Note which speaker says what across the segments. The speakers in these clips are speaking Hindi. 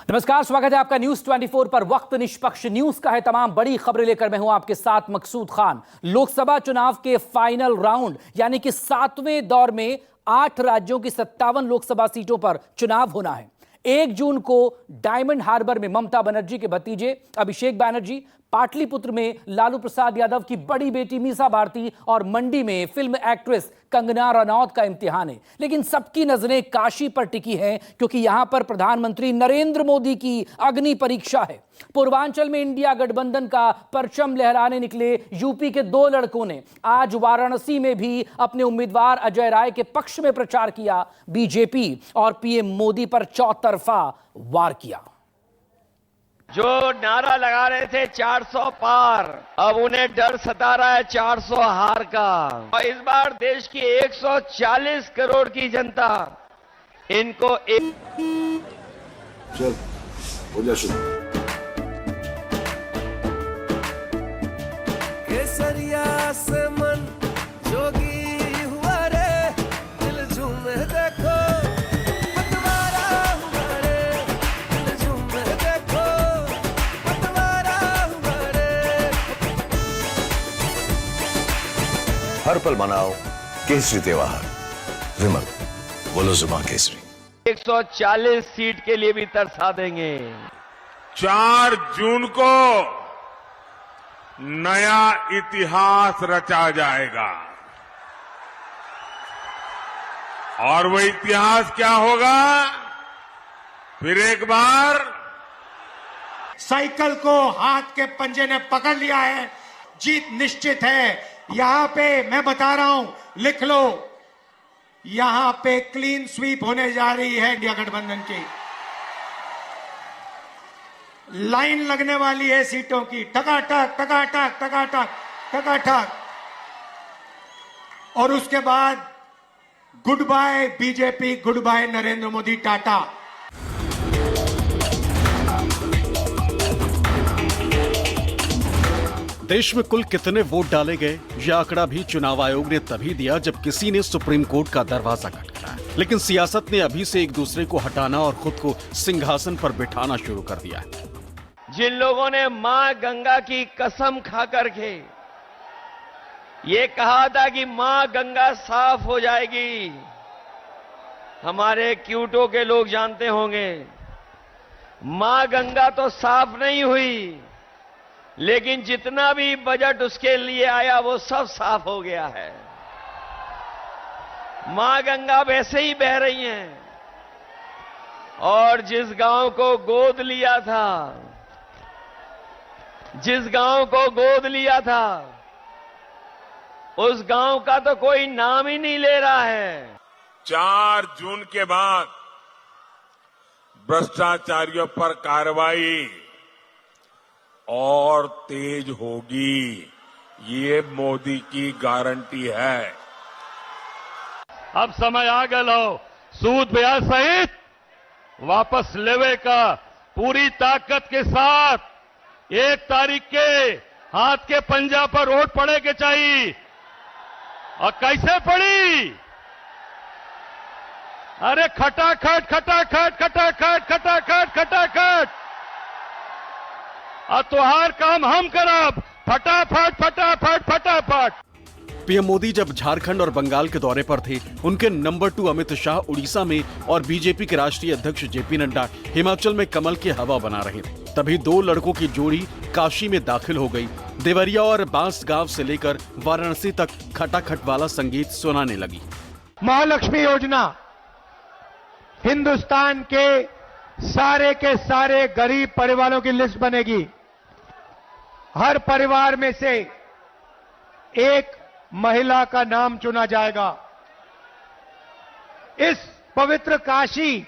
Speaker 1: नमस्कार, स्वागत है आपका न्यूज 24 पर। वक्त निष्पक्ष न्यूज का है। तमाम बड़ी खबरें लेकर मैं हूं आपके साथ मकसूद खान। लोकसभा चुनाव के फाइनल राउंड यानी कि 7वें दौर में 8 राज्यों की 57 लोकसभा सीटों पर चुनाव होना है। 1 जून को डायमंड हार्बर में ममता बनर्जी के भतीजे अभिषेक बनर्जी, पाटलिपुत्र में लालू प्रसाद यादव की बड़ी बेटी मीसा भारती और मंडी में फिल्म एक्ट्रेस कंगना रनौत का इम्तिहान है। लेकिन सबकी नजरें काशी पर टिकी हैं क्योंकि यहां पर प्रधानमंत्री नरेंद्र मोदी की अग्नि परीक्षा है। पूर्वांचल में इंडिया गठबंधन का परचम लहराने निकले यूपी के 2 लड़कों ने आज वाराणसी में भी अपने उम्मीदवार अजय राय के पक्ष में प्रचार किया। बीजेपी और पीएम मोदी पर चौतरफा वार किया।
Speaker 2: जो नारा लगा रहे थे 400 पार, अब उन्हें डर सता रहा है 400 हार का। और इस बार देश की 140 करोड़ की जनता इनको
Speaker 3: चल हो जा शुरू।
Speaker 4: केसरिया से मन जोगी हुआ रे, दिल झूमे देखो पतवारा हुआ रे, दिल झूमे देखो पतवारा हुआ रे।
Speaker 3: हर पल मनाओ केसरी त्योहार। विमल बोलो जुबान केसरी।
Speaker 2: 140 सीट के लिए भी तरसा देंगे।
Speaker 5: 4 जून को नया इतिहास रचा जाएगा और वो इतिहास क्या होगा? फिर एक बार
Speaker 6: साइकिल को हाथ के पंजे ने पकड़ लिया है, जीत निश्चित है। यहां पे मैं बता रहा हूं, लिख लो, यहां पे क्लीन स्वीप होने जा रही है इंडिया गठबंधन की। लाइन लगने वाली है सीटों की, टकाटक टकाटक टकाटक टकाटक। और उसके बाद good bye BJP, good bye Narendra Modi, tata.
Speaker 7: देश में कुल कितने वोट डाले गए, यह आंकड़ा भी चुनाव आयोग ने तभी दिया जब किसी ने सुप्रीम कोर्ट का दरवाजा खटखटाया। लेकिन सियासत ने अभी से एक दूसरे को हटाना और खुद को सिंहासन पर बिठाना शुरू कर दिया है।
Speaker 2: जिन लोगों ने मां गंगा की कसम खा करके ये कहा था कि मां गंगा साफ हो जाएगी, हमारे क्यूटो के लोग जानते होंगे, मां गंगा तो साफ नहीं हुई, लेकिन जितना भी बजट उसके लिए आया वो सब साफ हो गया है। मां गंगा वैसे ही बह रही हैं और जिस गांव को गोद लिया था, जिस गांव को गोद लिया था, उस गांव का तो कोई नाम ही नहीं ले रहा है।
Speaker 5: 4 जून के बाद भ्रष्टाचारियों पर कार्रवाई और तेज होगी, ये मोदी की गारंटी है।
Speaker 8: अब समय आ गया सूद ब्याज सहित वापस लेवे का पूरी ताकत के साथ 1 तारीख के हाथ के पंजा पर वोट पड़े के चाहिए। और कैसे पड़ी? अरे खटाखट खटाखट खटाखट खटाखट खटाखट। और तुहार काम हम करब, फटाफट फटाफट फटाफट।
Speaker 7: पीएम मोदी जब झारखंड और बंगाल के दौरे पर थे, उनके नंबर 2 अमित शाह उड़ीसा में और बीजेपी के राष्ट्रीय अध्यक्ष जेपी नड्डा हिमाचल में कमल की हवा बना रहे थे। तभी 2 लड़कों की जोड़ी काशी में दाखिल हो गई। देवरिया और बांसगांव से लेकर वाराणसी तक खटाखट वाला संगीत सुनाने लगी।
Speaker 6: महालक्ष्मी योजना हिंदुस्तान के सारे गरीब परिवारों की लिस्ट बनेगी। हर परिवार में से एक महिला का नाम चुना जाएगा। इस पवित्र काशी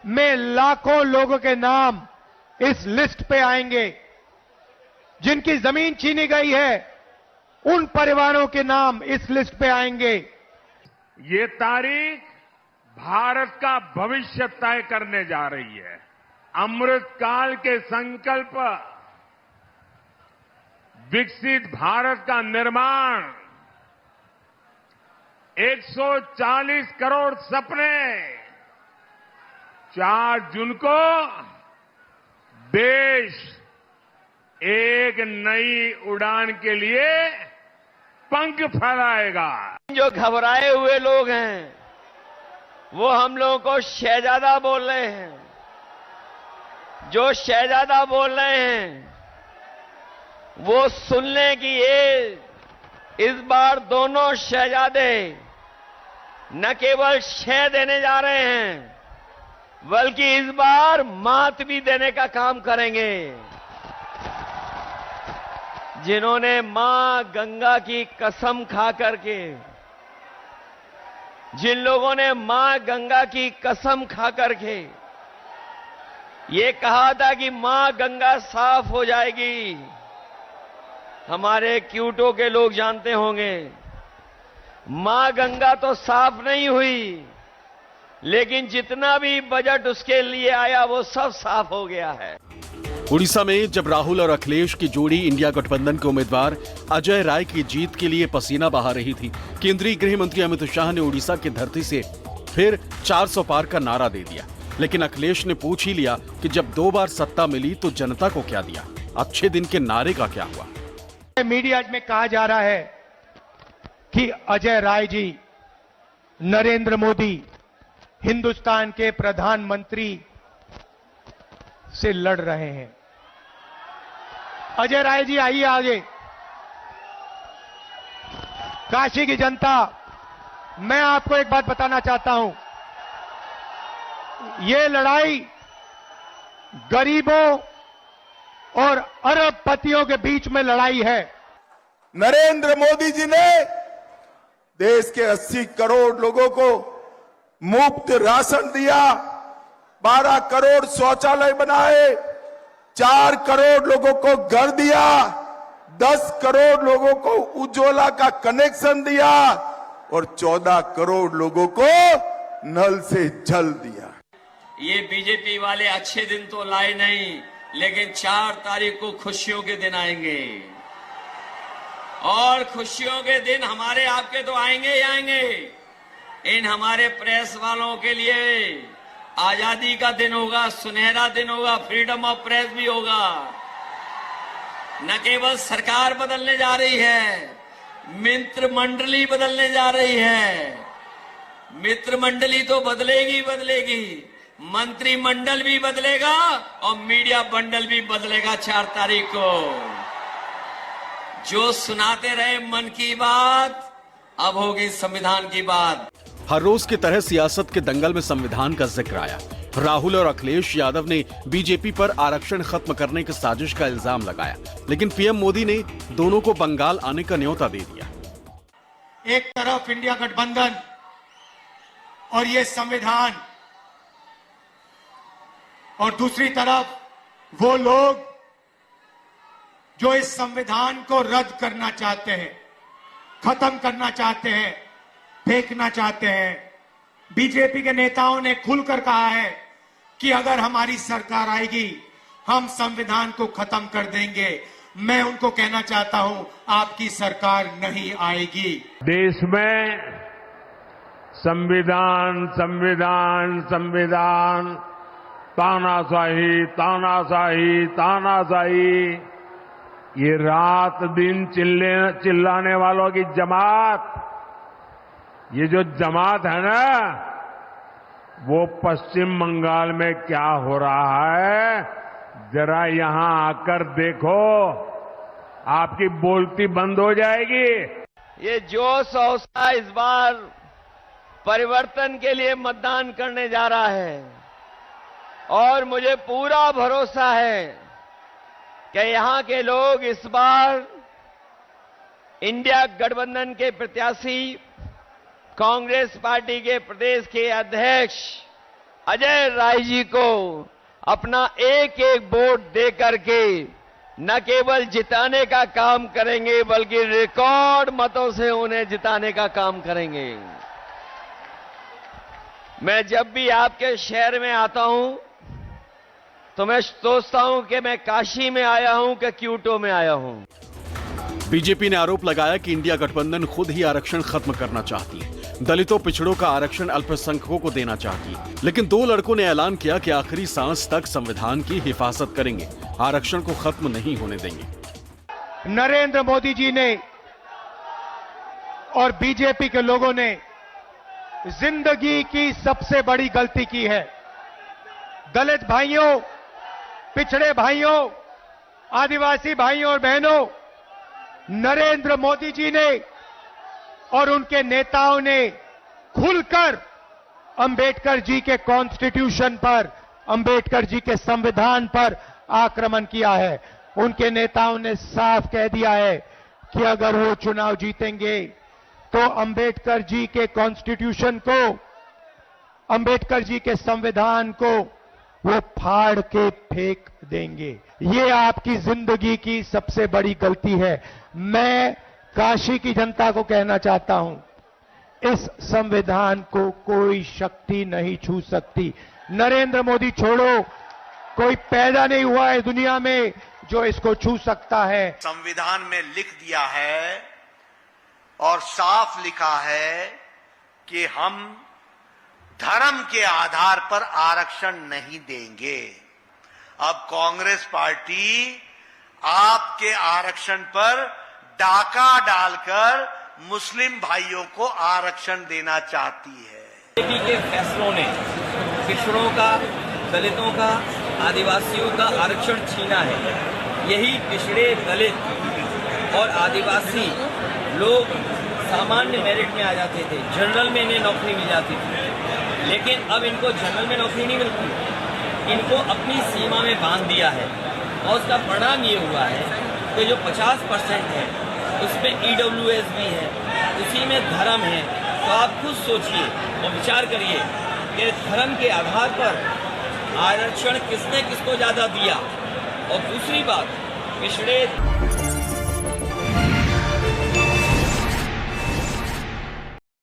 Speaker 6: में लाखों लोगों के नाम इस लिस्ट पे आएंगे। जिनकी जमीन छीनी गई है, उन परिवारों के नाम इस लिस्ट पे आएंगे।
Speaker 5: ये तारीख भारत का भविष्य तय करने जा रही है। अमृत काल के संकल्प, विकसित भारत का निर्माण, 140 करोड़ सपने, 4 जून को देश एक नई उड़ान के लिए पंख फैलाएगा।
Speaker 2: जो घबराए हुए लोग हैं वो हम लोगों को शहजादा बोल रहे हैं। जो शहजादा बोल रहे हैं वो सुन लें कि ये इस बार दोनों शहजादे न केवल शह देने जा रहे हैं बल्कि इस बार मात भी देने का काम करेंगे। जिन्होंने मां गंगा की कसम खा करके, जिन लोगों ने मां गंगा की कसम खा करके ये कहा था कि मां गंगा साफ हो जाएगी, हमारे क्यूटो के लोग जानते होंगे मां गंगा तो साफ नहीं हुई, लेकिन जितना भी बजट उसके लिए आया वो सब साफ हो गया है।
Speaker 7: उड़ीसा में जब राहुल और अखिलेश की जोड़ी इंडिया गठबंधन के उम्मीदवार अजय राय की जीत के लिए पसीना बहा रही थी, केंद्रीय गृह मंत्री अमित शाह ने उड़ीसा की धरती से फिर 400 पार का नारा दे दिया। लेकिन अखिलेश ने पूछ ही लिया कि जब 2 बार सत्ता मिली तो जनता को क्या दिया, अच्छे दिन के नारे का क्या हुआ।
Speaker 6: मीडिया में कहा जा रहा है कि अजय राय जी नरेंद्र मोदी हिंदुस्तान के प्रधानमंत्री से लड़ रहे हैं। अजय राय जी आइए आगे। काशी की जनता, मैं आपको एक बात बताना चाहता हूं, ये लड़ाई गरीबों और अरबपतियों के बीच में लड़ाई है।
Speaker 9: नरेंद्र मोदी जी ने देश के 80 करोड़ लोगों को मुफ्त राशन दिया, 12 करोड़ शौचालय बनाए, 4 करोड़ लोगों को घर दिया, 10 करोड़ लोगों को उज्ज्वला का कनेक्शन दिया और 14 करोड़ लोगों को नल से जल दिया।
Speaker 2: ये बीजेपी वाले अच्छे दिन तो लाए नहीं, लेकिन 4 तारीख को खुशियों के दिन आएंगे और खुशियों के दिन हमारे आपके तो आएंगे ही आएंगे। इन हमारे प्रेस वालों के लिए आजादी का दिन होगा, सुनहरा दिन होगा, फ्रीडम ऑफ प्रेस भी होगा। न केवल सरकार बदलने जा रही है, मित्र मंडली बदलने जा रही है। मित्र मंडली तो बदलेगी बदलेगी, मंत्रिमंडल भी बदलेगा और मीडिया बंडल भी बदलेगा 4 तारीख को। जो सुनाते रहे मन की बात, अब होगी संविधान की बात।
Speaker 7: हर रोज की तरह सियासत के दंगल में संविधान का जिक्र आया। राहुल और अखिलेश यादव ने बीजेपी पर आरक्षण खत्म करने की साजिश का इल्जाम लगाया, लेकिन पीएम मोदी ने दोनों को बंगाल आने का न्योता दे दिया।
Speaker 6: एक तरफ इंडिया गठबंधन और ये संविधान, और दूसरी तरफ वो लोग जो इस संविधान को रद्द करना चाहते हैं, खत्म करना चाहते हैं, फेंकना चाहते हैं। बीजेपी के नेताओं ने खुलकर कहा है कि अगर हमारी सरकार आएगी हम संविधान को खत्म कर देंगे। मैं उनको कहना चाहता हूं, आपकी सरकार नहीं आएगी।
Speaker 5: देश में संविधान संविधान संविधान, तानाशाही तानाशाही तानाशाही, ये रात दिन चिल्लाने वालों की जमात, ये जो जमात है ना, वो पश्चिम बंगाल में क्या हो रहा है जरा यहां आकर देखो, आपकी बोलती बंद हो जाएगी।
Speaker 2: ये जोश हौसला इस बार परिवर्तन के लिए मतदान करने जा रहा है और मुझे पूरा भरोसा है कि यहां के लोग इस बार इंडिया गठबंधन के प्रत्याशी कांग्रेस पार्टी के प्रदेश के अध्यक्ष अजय राय जी को अपना एक एक वोट दे करके न केवल जिताने का काम करेंगे बल्कि रिकॉर्ड मतों से उन्हें जिताने का काम करेंगे। मैं जब भी आपके शहर में आता हूं तो मैं सोचता हूं कि मैं काशी में आया हूं कि क्यूटो में आया हूं।
Speaker 7: बीजेपी ने आरोप लगाया कि इंडिया गठबंधन खुद ही आरक्षण खत्म करना चाहती है। दलितों पिछड़ों का आरक्षण अल्पसंख्यकों को देना चाहती है। लेकिन दो लड़कों ने ऐलान किया कि आखिरी सांस तक संविधान की हिफाजत करेंगे, आरक्षण को खत्म नहीं होने देंगे।
Speaker 6: नरेंद्र मोदी जी ने और बीजेपी के लोगों ने जिंदगी की सबसे बड़ी गलती की है। दलित भाइयों, पिछड़े भाइयों, आदिवासी भाइयों और बहनों, नरेंद्र मोदी जी ने और उनके नेताओं ने खुलकर अंबेडकर जी के कॉन्स्टिट्यूशन पर, अंबेडकर जी के संविधान पर आक्रमण किया है। उनके नेताओं ने साफ कह दिया है कि अगर वो चुनाव जीतेंगे तो अंबेडकर जी के कॉन्स्टिट्यूशन को, अंबेडकर जी के संविधान को वो फाड़ के फेंक देंगे। ये आपकी जिंदगी की सबसे बड़ी गलती है। मैं काशी की जनता को कहना चाहता हूं, इस संविधान को कोई शक्ति नहीं छू सकती। नरेंद्र मोदी छोड़ो, कोई पैदा नहीं हुआ है दुनिया में जो इसको छू सकता है।
Speaker 10: संविधान में लिख दिया है और साफ लिखा है कि हम धर्म के आधार पर आरक्षण नहीं देंगे। अब कांग्रेस पार्टी आपके आरक्षण पर डाका डालकर मुस्लिम भाइयों को आरक्षण देना चाहती है।
Speaker 11: बीजेपी के फैसलों ने पिछड़ों का, दलितों का, आदिवासियों का आरक्षण छीना है। यही पिछड़े, दलित और आदिवासी लोग सामान्य मेरिट में आ जाते थे, जनरल में इन्हें नौकरी मिल जाती थी। लेकिन अब इनको जनरल में नौकरी नहीं मिलती, इनको अपनी सीमा में बांध दिया है। और उसका परिणाम ये हुआ है कि जो 50% है उसमें EWS भी है, उसी में धर्म है। तो आप खुद सोचिए और विचार करिए कि धर्म के आधार पर आरक्षण किसने किसको ज्यादा दिया। और दूसरी बात, पिछड़े